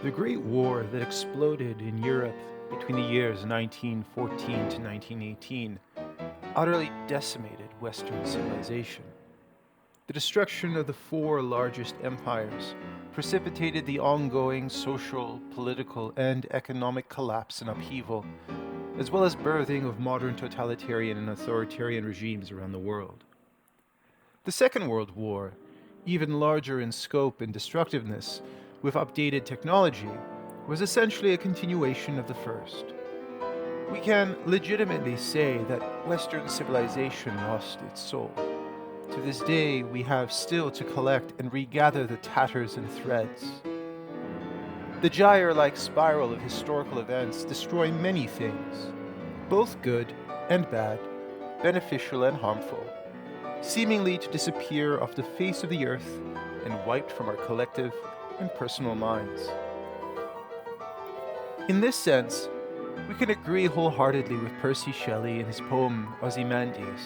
The Great War that exploded in Europe between the years 1914 to 1918 utterly decimated Western civilization. The destruction of the four largest empires precipitated the ongoing social, political, and economic collapse and upheaval, as well as birthing of modern totalitarian and authoritarian regimes around the world. The Second World War, even larger in scope and destructiveness, with updated technology, was essentially a continuation of the first. We can legitimately say that Western civilization lost its soul. To this day, we have still to collect and regather the tatters and threads. The gyre-like spiral of historical events destroy many things, both good and bad, beneficial and harmful, seemingly to disappear off the face of the earth and wiped from our collective and personal minds. In this sense, we can agree wholeheartedly with Percy Shelley in his poem Ozymandias.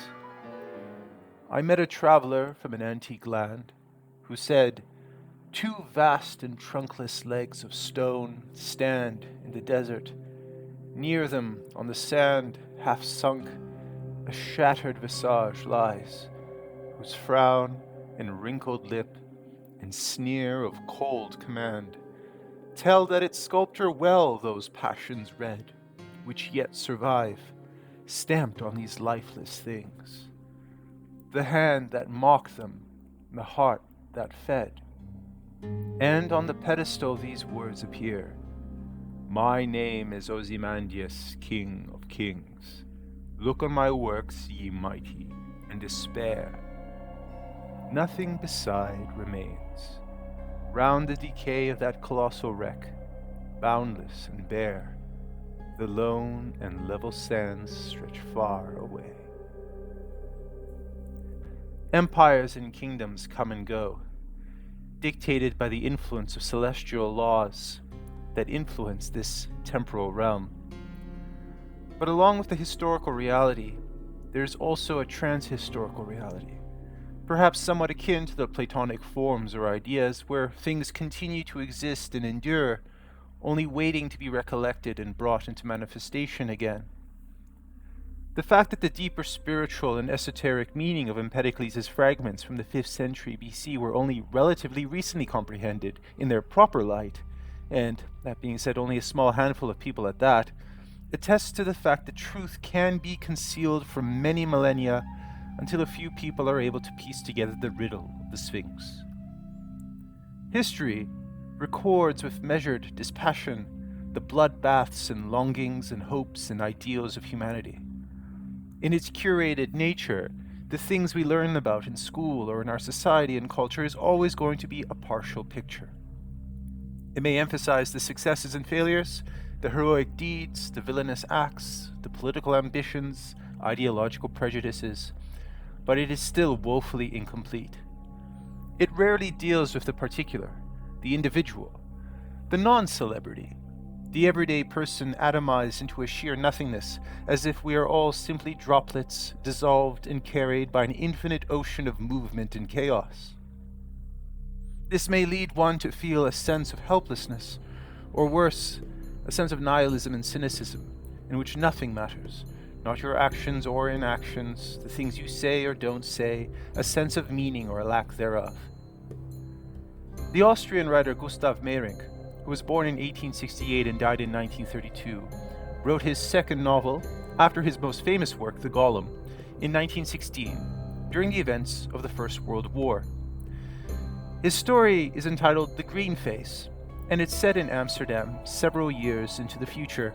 I met a traveler from an antique land who said, "Two vast and trunkless legs of stone stand in the desert. Near them, on the sand, half sunk, a shattered visage lies, whose frown and wrinkled lip and sneer of cold command tell that its sculptor well those passions read, which yet survive, stamped on these lifeless things. The hand that mocked them, the heart that fed. And on the pedestal these words appear, My name is Ozymandias, King of Kings. Look on my works, ye mighty, and despair. Nothing beside remains. Round the decay of that colossal wreck, boundless and bare, the lone and level sands stretch far away." Empires and kingdoms come and go, dictated by the influence of celestial laws that influence this temporal realm. But along with the historical reality, there is also a transhistorical reality, perhaps somewhat akin to the Platonic forms or ideas where things continue to exist and endure, only waiting to be recollected and brought into manifestation again. The fact that the deeper spiritual and esoteric meaning of Empedocles' fragments from the 5th century BC were only relatively recently comprehended in their proper light, and, that being said, only a small handful of people at that, attests to the fact that truth can be concealed for many millennia until a few people are able to piece together the riddle of the Sphinx. History records with measured dispassion the bloodbaths and longings and hopes and ideals of humanity. In its curated nature, the things we learn about in school or in our society and culture is always going to be a partial picture. It may emphasize the successes and failures, the heroic deeds, the villainous acts, the political ambitions, ideological prejudices, but it is still woefully incomplete. It rarely deals with the particular, the individual, the non-celebrity, the everyday person atomized into a sheer nothingness, as if we are all simply droplets dissolved and carried by an infinite ocean of movement and chaos. This may lead one to feel a sense of helplessness, or worse, a sense of nihilism and cynicism, in which nothing matters, not your actions or inactions, the things you say or don't say, a sense of meaning or a lack thereof. The Austrian writer Gustav Meyrink, who was born in 1868 and died in 1932, wrote his second novel, after his most famous work, The Golem, in 1916, during the events of the First World War. His story is entitled The Green Face, and it's set in Amsterdam several years into the future,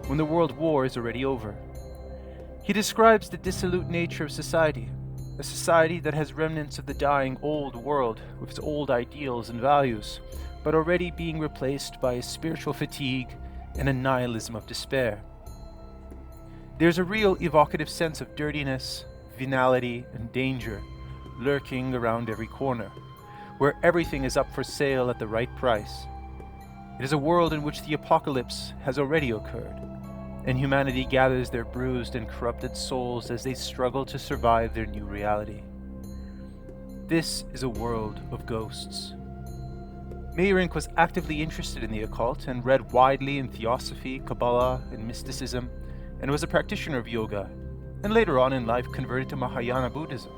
when the World War is already over. He describes the dissolute nature of society, a society that has remnants of the dying old world with its old ideals and values, but already being replaced by a spiritual fatigue and a nihilism of despair. There's a real evocative sense of dirtiness, venality, and danger lurking around every corner, where everything is up for sale at the right price. It is a world in which the apocalypse has already occurred, and humanity gathers their bruised and corrupted souls as they struggle to survive their new reality. This is a world of ghosts. Meyrink was actively interested in the occult and read widely in theosophy, Kabbalah, and mysticism, and was a practitioner of yoga, and later on in life converted to Mahayana Buddhism.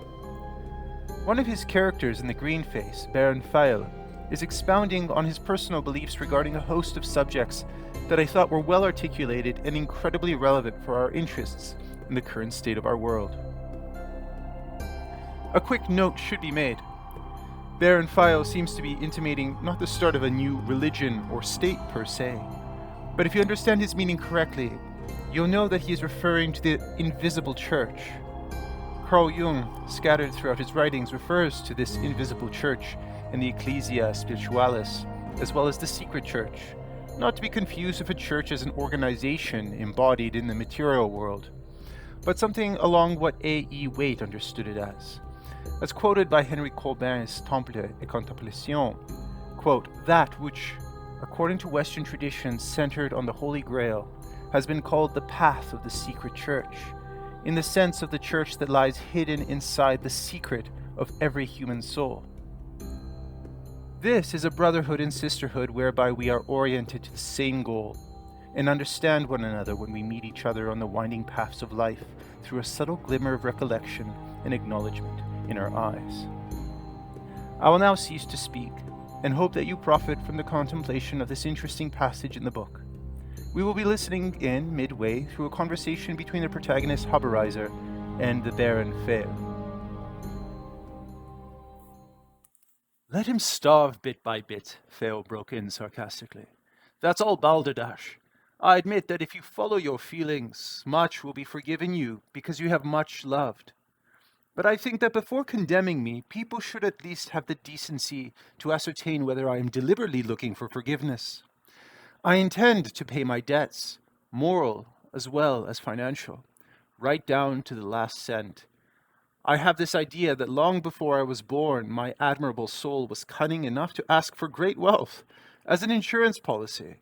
One of his characters in The Green Face, Baron Feil, is expounding on his personal beliefs regarding a host of subjects that I thought were well articulated and incredibly relevant for our interests in the current state of our world. A quick note should be made. Baron Feil seems to be intimating not the start of a new religion or state per se, but if you understand his meaning correctly, you'll know that he is referring to the invisible church. Carl Jung, scattered throughout his writings, refers to this invisible church in the Ecclesia Spiritualis, as well as the secret church, not to be confused with a church as an organization embodied in the material world, but something along what A.E. Waite understood it as. As quoted by Henry Colbin's Temple et Contemplation, quote, "That which, according to Western traditions centered on the Holy Grail, has been called the path of the secret church, in the sense of the church that lies hidden inside the secret of every human soul. This is a brotherhood and sisterhood whereby we are oriented to the same goal, and understand one another when we meet each other on the winding paths of life through a subtle glimmer of recollection and acknowledgement in our eyes." I will now cease to speak, and hope that you profit from the contemplation of this interesting passage in the book. We will be listening in midway through a conversation between the protagonist Haberizer and the Baron Feil. "Let him starve bit by bit," Feil broke in sarcastically. "That's all balderdash. I admit that if you follow your feelings, much will be forgiven you because you have much loved. But I think that before condemning me, people should at least have the decency to ascertain whether I am deliberately looking for forgiveness. I intend to pay my debts, moral as well as financial, right down to the last cent. I have this idea that long before I was born, my admirable soul was cunning enough to ask for great wealth as an insurance policy,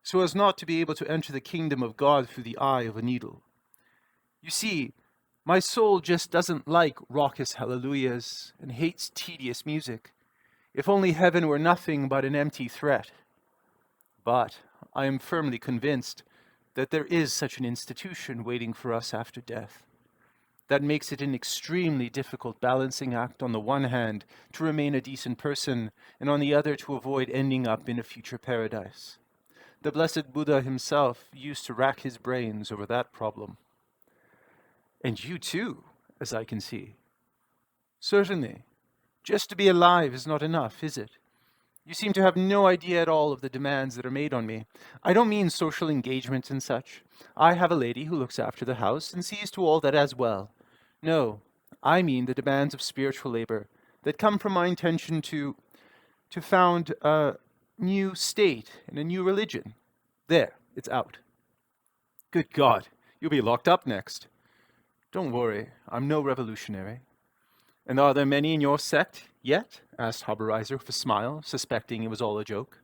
so as not to be able to enter the kingdom of God through the eye of a needle. You see, my soul just doesn't like raucous hallelujahs and hates tedious music. If only heaven were nothing but an empty threat. But I am firmly convinced that there is such an institution waiting for us after death. That makes it an extremely difficult balancing act on the one hand to remain a decent person, and on the other to avoid ending up in a future paradise. The blessed Buddha himself used to rack his brains over that problem." "And you too, as I can see." "Certainly. Just to be alive is not enough, is it? You seem to have no idea at all of the demands that are made on me. I don't mean social engagement and such. I have a lady who looks after the house and sees to all that as well. No, I mean the demands of spiritual labor that come from my intention to found a new state and a new religion. There, it's out." "Good God, you'll be locked up next." "Don't worry, I'm no revolutionary." "And are there many in your sect yet?" asked Haberizer with a smile, suspecting it was all a joke.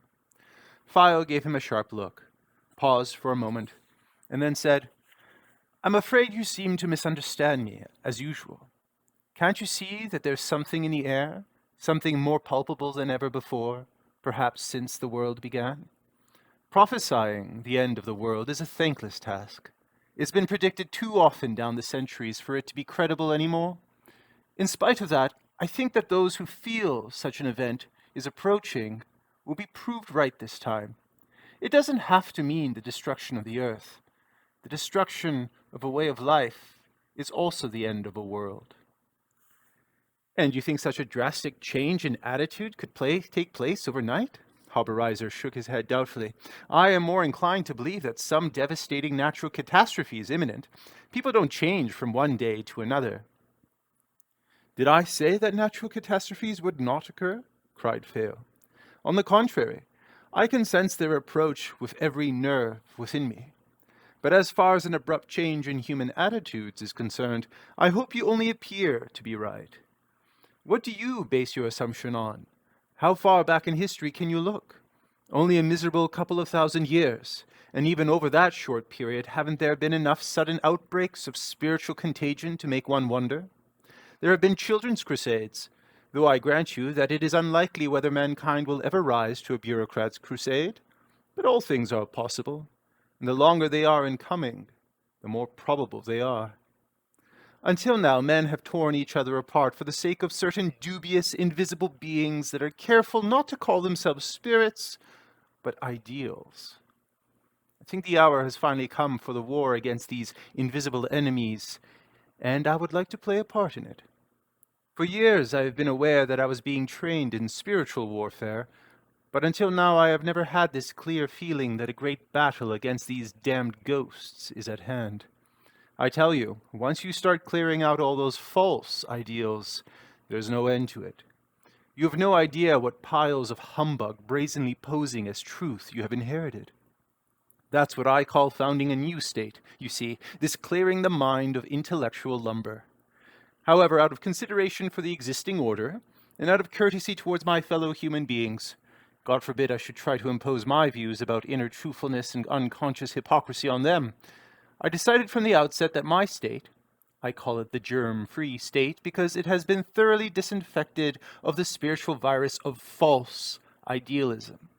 Feil gave him a sharp look, paused for a moment, and then said, "I'm afraid you seem to misunderstand me, as usual. Can't you see that there's something in the air, something more palpable than ever before, perhaps since the world began? Prophesying the end of the world is a thankless task. It's been predicted too often down the centuries for it to be credible anymore. In spite of that, I think that those who feel such an event is approaching will be proved right this time. It doesn't have to mean the destruction of the earth. The destruction of a way of life is also the end of a world." "And you think such a drastic change in attitude could take place overnight?" Haberizer shook his head doubtfully. "I am more inclined to believe that some devastating natural catastrophe is imminent. People don't change from one day to another." "Did I say that natural catastrophes would not occur?" cried Feil. "On the contrary, I can sense their approach with every nerve within me. But as far as an abrupt change in human attitudes is concerned, I hope you only appear to be right. What do you base your assumption on? How far back in history can you look? Only a miserable couple of thousand years, and even over that short period, haven't there been enough sudden outbreaks of spiritual contagion to make one wonder? There have been children's crusades, though I grant you that it is unlikely whether mankind will ever rise to a bureaucrat's crusade. But all things are possible, and the longer they are in coming, the more probable they are. Until now, men have torn each other apart for the sake of certain dubious, invisible beings that are careful not to call themselves spirits, but ideals. I think the hour has finally come for the war against these invisible enemies, and I would like to play a part in it. For years I have been aware that I was being trained in spiritual warfare, but until now I have never had this clear feeling that a great battle against these damned ghosts is at hand. I tell you, once you start clearing out all those false ideals, there's no end to it. You have no idea what piles of humbug brazenly posing as truth you have inherited. That's what I call founding a new state, you see, this clearing the mind of intellectual lumber. However, out of consideration for the existing order, and out of courtesy towards my fellow human beings, God forbid I should try to impose my views about inner truthfulness and unconscious hypocrisy on them, I decided from the outset that my state, I call it the germ-free state because it has been thoroughly disinfected of the spiritual virus of false idealism,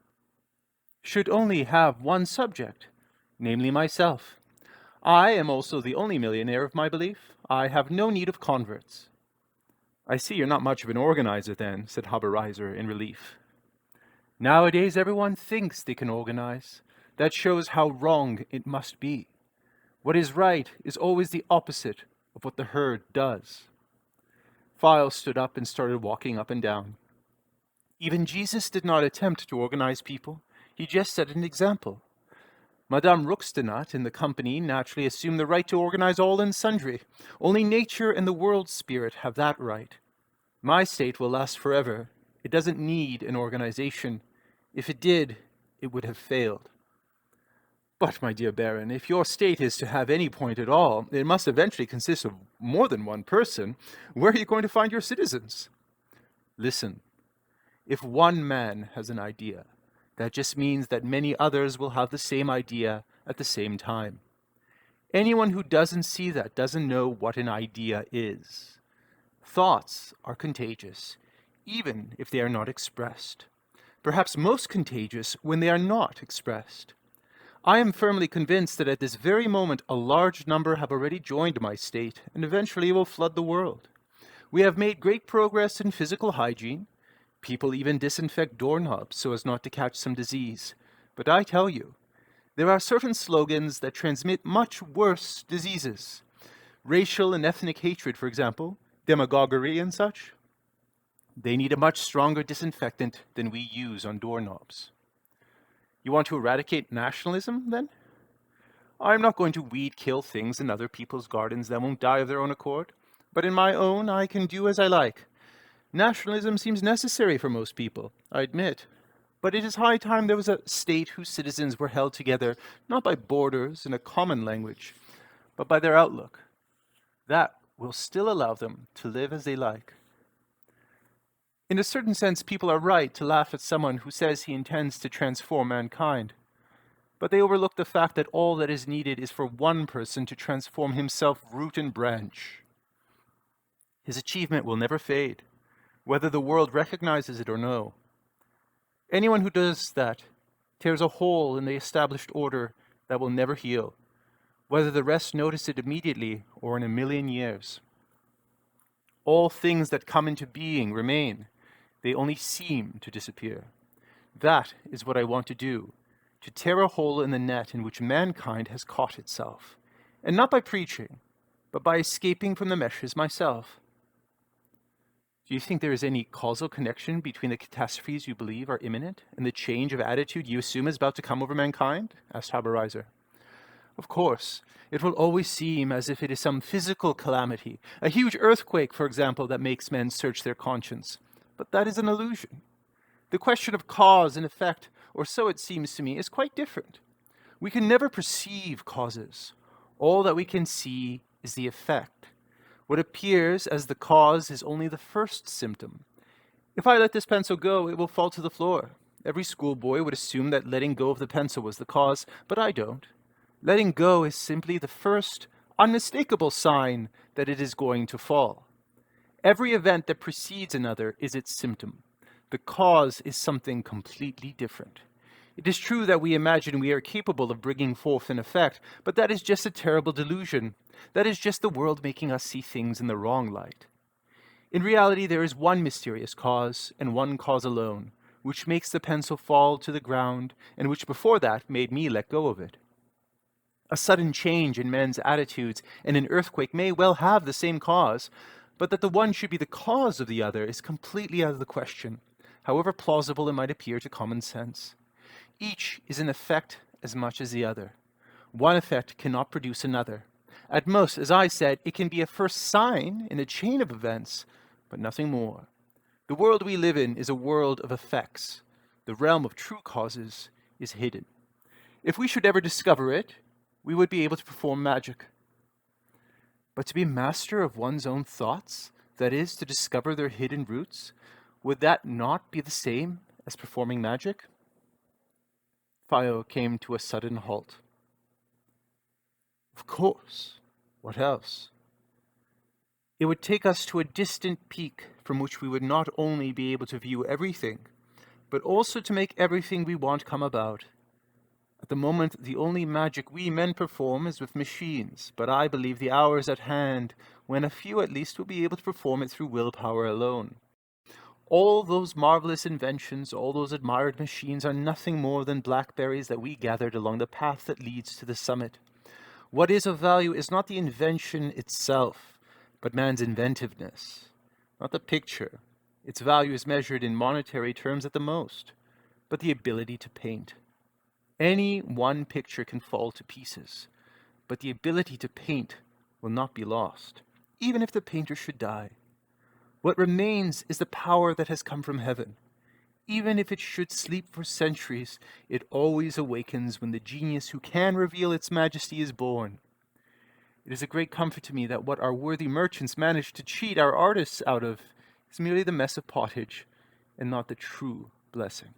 should only have one subject, namely myself. I am also the only millionaire of my belief. I have no need of converts. I see you're not much of an organizer then, said Haberreiser in relief. Nowadays everyone thinks they can organize. That shows how wrong it must be. What is right is always the opposite of what the herd does. Files stood up and started walking up and down. Even Jesus did not attempt to organize people. He just set an example. Madame Ruckstenat in the company naturally assumed the right to organize all and sundry. Only nature and the world spirit have that right. My state will last forever. It doesn't need an organization. If it did, it would have failed. But, my dear Baron, if your state is to have any point at all, it must eventually consist of more than one person. Where are you going to find your citizens? Listen, if one man has an idea, that just means that many others will have the same idea at the same time. Anyone who doesn't see that doesn't know what an idea is. Thoughts are contagious, even if they are not expressed. Perhaps most contagious when they are not expressed. I am firmly convinced that at this very moment a large number have already joined my state and eventually will flood the world. We have made great progress in physical hygiene. People even disinfect doorknobs so as not to catch some disease. But I tell you, there are certain slogans that transmit much worse diseases. Racial and ethnic hatred, for example, demagoguery and such. They need a much stronger disinfectant than we use on doorknobs. You want to eradicate nationalism, then? I'm not going to weed-kill things in other people's gardens that won't die of their own accord, but in my own I can do as I like. Nationalism seems necessary for most people, I admit, but it is high time there was a state whose citizens were held together not by borders and a common language, but by their outlook. That will still allow them to live as they like. In a certain sense, people are right to laugh at someone who says he intends to transform mankind. But they overlook the fact that all that is needed is for one person to transform himself root and branch. His achievement will never fade, whether the world recognizes it or no. Anyone who does that tears a hole in the established order that will never heal, whether the rest notice it immediately or in a million years. All things that come into being remain. They only seem to disappear. That is what I want to do, to tear a hole in the net in which mankind has caught itself, and not by preaching, but by escaping from the meshes myself. Do you think there is any causal connection between the catastrophes you believe are imminent and the change of attitude you assume is about to come over mankind? Asked Haberreiser. Of course, it will always seem as if it is some physical calamity, a huge earthquake, for example, that makes men search their conscience. But that is an illusion. The question of cause and effect, or so it seems to me, is quite different. We can never perceive causes. All that we can see is the effect. What appears as the cause is only the first symptom. If I let this pencil go, it will fall to the floor. Every schoolboy would assume that letting go of the pencil was the cause, but I don't. Letting go is simply the first, unmistakable sign that it is going to fall. Every event that precedes another is its symptom. The cause is something completely different. It is true that we imagine we are capable of bringing forth an effect, but that is just a terrible delusion. That is just the world making us see things in the wrong light. In reality, there is one mysterious cause, and one cause alone, which makes the pencil fall to the ground, and which before that made me let go of it. A sudden change in men's attitudes and an earthquake may well have the same cause, but that the one should be the cause of the other is completely out of the question, however plausible it might appear to common sense. Each is an effect as much as the other. One effect cannot produce another. At most, as I said, it can be a first sign in a chain of events, but nothing more. The world we live in is a world of effects. The realm of true causes is hidden. If we should ever discover it, we would be able to perform magic. But to be master of one's own thoughts, that is, to discover their hidden roots, would that not be the same as performing magic? Theo came to a sudden halt. Of course. What else? It would take us to a distant peak from which we would not only be able to view everything, but also to make everything we want come about. At the moment, the only magic we men perform is with machines, but I believe the hour is at hand when a few at least will be able to perform it through willpower alone. All those marvelous inventions, all those admired machines are nothing more than blackberries that we gathered along the path that leads to the summit. What is of value is not the invention itself, but man's inventiveness, not the picture. Its value is measured in monetary terms at the most, but the ability to paint. Any one picture can fall to pieces, but the ability to paint will not be lost, even if the painter should die. What remains is the power that has come from heaven. Even if it should sleep for centuries, it always awakens when the genius who can reveal its majesty is born. It is a great comfort to me that what our worthy merchants manage to cheat our artists out of is merely the mess of pottage and not the true blessing.